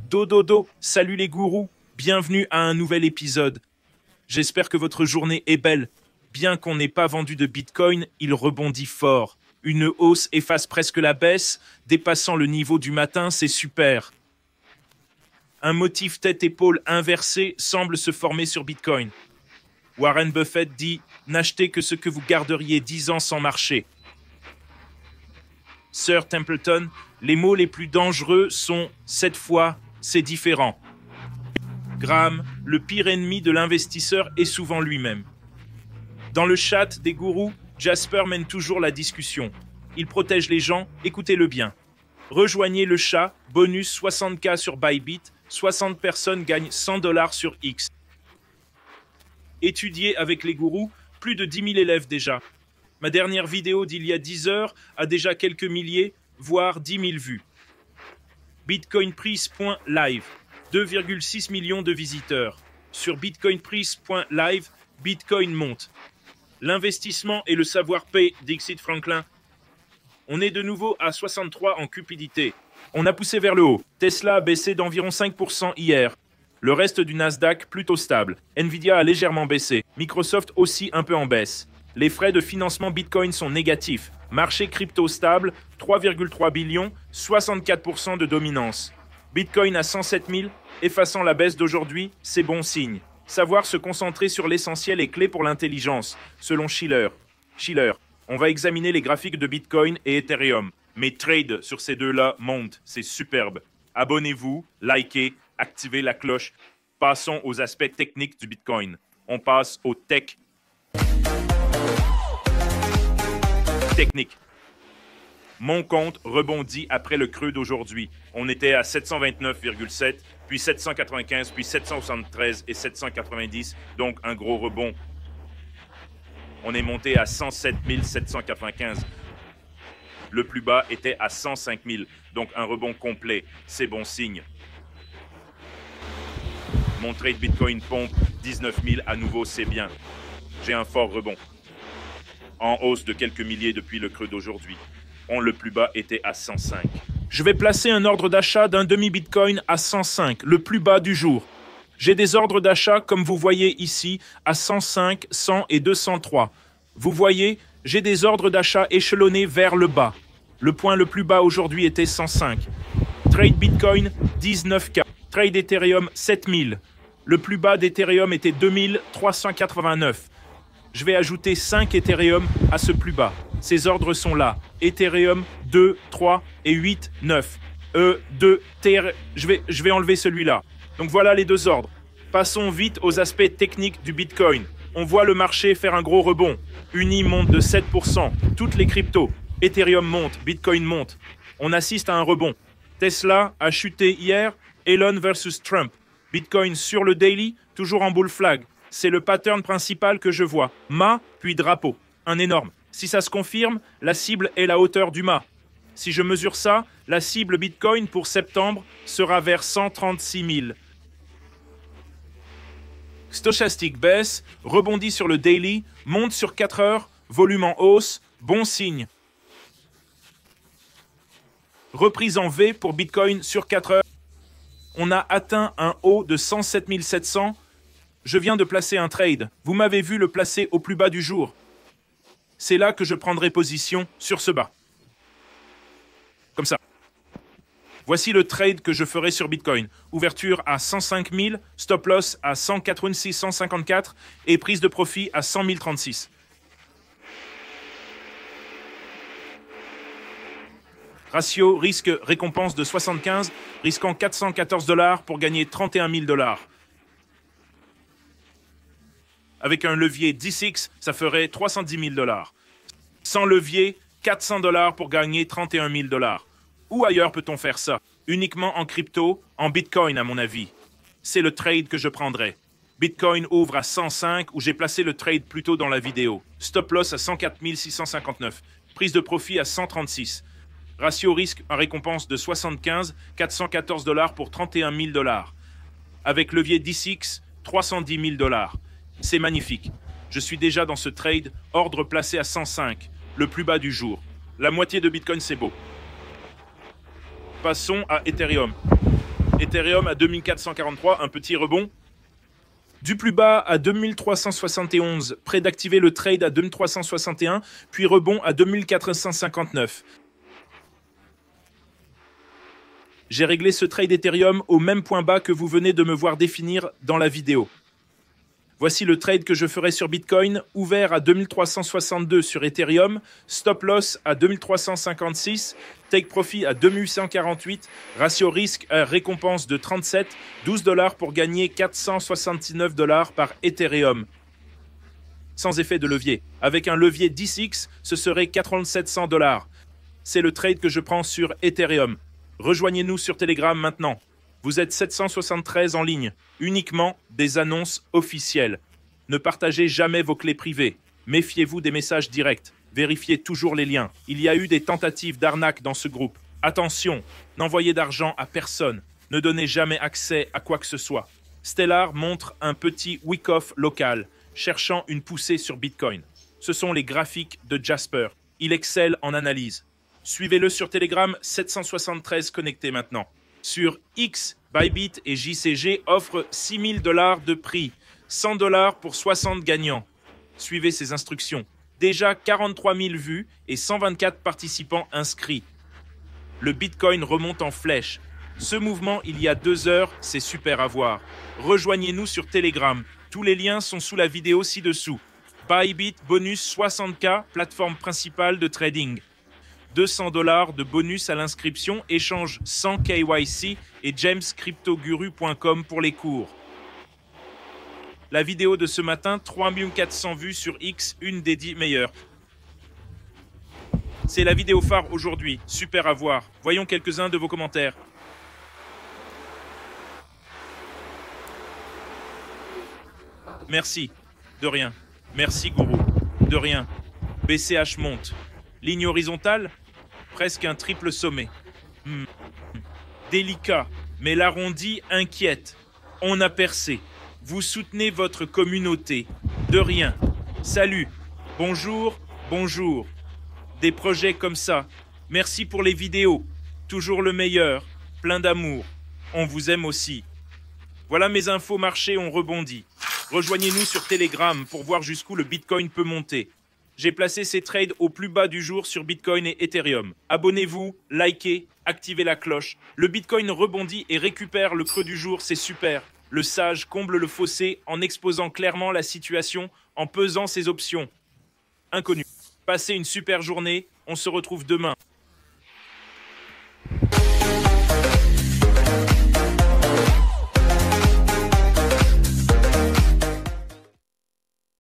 Dododo, salut les gourous, bienvenue à un nouvel épisode. J'espère que votre journée est belle. Bien qu'on n'ait pas vendu de Bitcoin, il rebondit fort. Une hausse efface presque la baisse, dépassant le niveau du matin, c'est super. Un motif tête-épaule inversé semble se former sur Bitcoin. Warren Buffett dit « N'achetez que ce que vous garderiez 10 ans sans marcher ». Sir Templeton, les mots les plus dangereux sont « cette fois, c'est différent ». Graham, le pire ennemi de l'investisseur est souvent lui-même. Dans le chat des gourous, Jasper mène toujours la discussion. Il protège les gens, écoutez-le bien. Rejoignez le chat, bonus 60K sur Bybit, 60 personnes gagnent 100 $ sur X. Étudiez avec les gourous, plus de 10 000 élèves déjà. Ma dernière vidéo d'il y a 10 heures a déjà quelques milliers, voire 10 000 vues. Bitcoinprice.live, 2,6 millions de visiteurs. Sur bitcoinprice.live, Bitcoin monte. L'investissement et le savoir paient, Dixit Franklin. On est de nouveau à 63 en cupidité. On a poussé vers le haut. Tesla a baissé d'environ 5% hier. Le reste du Nasdaq plutôt stable. Nvidia a légèrement baissé. Microsoft aussi un peu en baisse. Les frais de financement Bitcoin sont négatifs. Marché crypto stable, 3,3 billions, 64% de dominance. Bitcoin à 107 000, effaçant la baisse d'aujourd'hui, c'est bon signe. Savoir se concentrer sur l'essentiel est clé pour l'intelligence, selon Schiller. On va examiner les graphiques de Bitcoin et Ethereum. Mes trades sur ces deux-là montent, c'est superbe. Abonnez-vous, likez, activez la cloche. Passons aux aspects techniques du Bitcoin. On passe au tech. Technique. Mon compte rebondit après le creux d'aujourd'hui. On était à 729,7, puis 795, puis 773 et 790, donc un gros rebond. On est monté à 107 795. Le plus bas était à 105 000, donc un rebond complet. C'est bon signe. Mon trade Bitcoin pompe 19 000 à nouveau, c'est bien. J'ai un fort rebond. En hausse de quelques milliers depuis le creux d'aujourd'hui. Le plus bas était à 105. Je vais placer un ordre d'achat d'un demi-Bitcoin à 105, le plus bas du jour. J'ai des ordres d'achat, comme vous voyez ici, à 105, 100 et 203. Vous voyez, j'ai des ordres d'achat échelonnés vers le bas. Le point le plus bas aujourd'hui était 105. Trade Bitcoin, 19K. Trade Ethereum, 7000. Le plus bas d'Ethereum était 2389. Je vais ajouter 5 Ethereum à ce plus bas. Ces ordres sont là. Ethereum 2, 3 et 8, 9. Je vais enlever celui-là. Donc voilà les deux ordres. Passons vite aux aspects techniques du Bitcoin. On voit le marché faire un gros rebond. Uni monte de 7%. Toutes les cryptos. Ethereum monte, Bitcoin monte. On assiste à un rebond. Tesla a chuté hier. Elon versus Trump. Bitcoin sur le daily, toujours en bull flag. C'est le pattern principal que je vois. Mât, puis drapeau. Un énorme. Si ça se confirme, la cible est la hauteur du mât. Si je mesure ça, la cible Bitcoin pour septembre sera vers 136 000. Stochastic baisse, rebondit sur le daily, monte sur 4 heures, volume en hausse, bon signe. Reprise en V pour Bitcoin sur 4 heures. On a atteint un haut de 107 700. Je viens de placer un trade. Vous m'avez vu le placer au plus bas du jour. C'est là que je prendrai position sur ce bas. Comme ça. Voici le trade que je ferai sur Bitcoin. Ouverture à 105 000, stop loss à 186 154 et prise de profit à 100 036. Ratio risque-récompense de 75, risquant 414 $ pour gagner 31 000 $. Avec un levier 10x, ça ferait 310 000 $. Sans levier, 400 $ pour gagner 31 000 $. Où ailleurs peut-on faire ça? Uniquement en crypto, en Bitcoin à mon avis. C'est le trade que je prendrai. Bitcoin ouvre à 105 où j'ai placé le trade plus tôt dans la vidéo. Stop loss à 104 659. Prise de profit à 136. Ratio risque à récompense de 75, 414 $ pour 31 000 $. Avec levier 10x, 310 000 $. C'est magnifique. Je suis déjà dans ce trade, ordre placé à 105, le plus bas du jour. La moitié de Bitcoin, c'est beau. Passons à Ethereum. Ethereum à 2443, un petit rebond. Du plus bas à 2371, près d'activer le trade à 2361, puis rebond à 2459. J'ai réglé ce trade Ethereum au même point bas que vous venez de me voir définir dans la vidéo. Voici le trade que je ferai sur Bitcoin, ouvert à 2362 sur Ethereum, stop loss à 2356, take profit à 2848, ratio risque à récompense de 37, 12 $ pour gagner 469 $ par Ethereum. Sans effet de levier. Avec un levier 10x, ce serait 4700 $. C'est le trade que je prends sur Ethereum. Rejoignez-nous sur Telegram maintenant. Vous êtes 773 en ligne, uniquement des annonces officielles. Ne partagez jamais vos clés privées. Méfiez-vous des messages directs. Vérifiez toujours les liens. Il y a eu des tentatives d'arnaque dans ce groupe. Attention, n'envoyez d'argent à personne. Ne donnez jamais accès à quoi que ce soit. Stellar montre un petit wick-off local, cherchant une poussée sur Bitcoin. Ce sont les graphiques de Jasper. Il excelle en analyse. Suivez-le sur Telegram, 773 connectés maintenant. Sur X, Bybit et JCG offrent 6 000 $ de prix, 100 $ pour 60 gagnants. Suivez ces instructions. Déjà 43 000 vues et 124 participants inscrits. Le Bitcoin remonte en flèche. Ce mouvement, il y a 2 heures, c'est super à voir. Rejoignez-nous sur Telegram. Tous les liens sont sous la vidéo ci-dessous. Bybit bonus 60K, plateforme principale de trading. 200 $ de bonus à l'inscription, échange sans KYC et jamescryptoguru.com pour les cours. La vidéo de ce matin, 3 400 vues sur X, une des 10 meilleures. C'est la vidéo phare aujourd'hui, super à voir. Voyons quelques-uns de vos commentaires. Merci, de rien. Merci Gourou, de rien. BCH monte. Ligne horizontale, presque un triple sommet. Délicat, mais l'arrondi inquiète. On a percé. Vous soutenez votre communauté. De rien. Salut. Bonjour, bonjour. Des projets comme ça. Merci pour les vidéos. Toujours le meilleur. Plein d'amour. On vous aime aussi. Voilà mes infos marché ont rebondi. Rejoignez-nous sur Telegram pour voir jusqu'où le Bitcoin peut monter. J'ai placé ces trades au plus bas du jour sur Bitcoin et Ethereum. Abonnez-vous, likez, activez la cloche. Le Bitcoin rebondit et récupère le creux du jour, c'est super. Le sage comble le fossé en exposant clairement la situation, en pesant ses options. Inconnu. Passez une super journée, on se retrouve demain.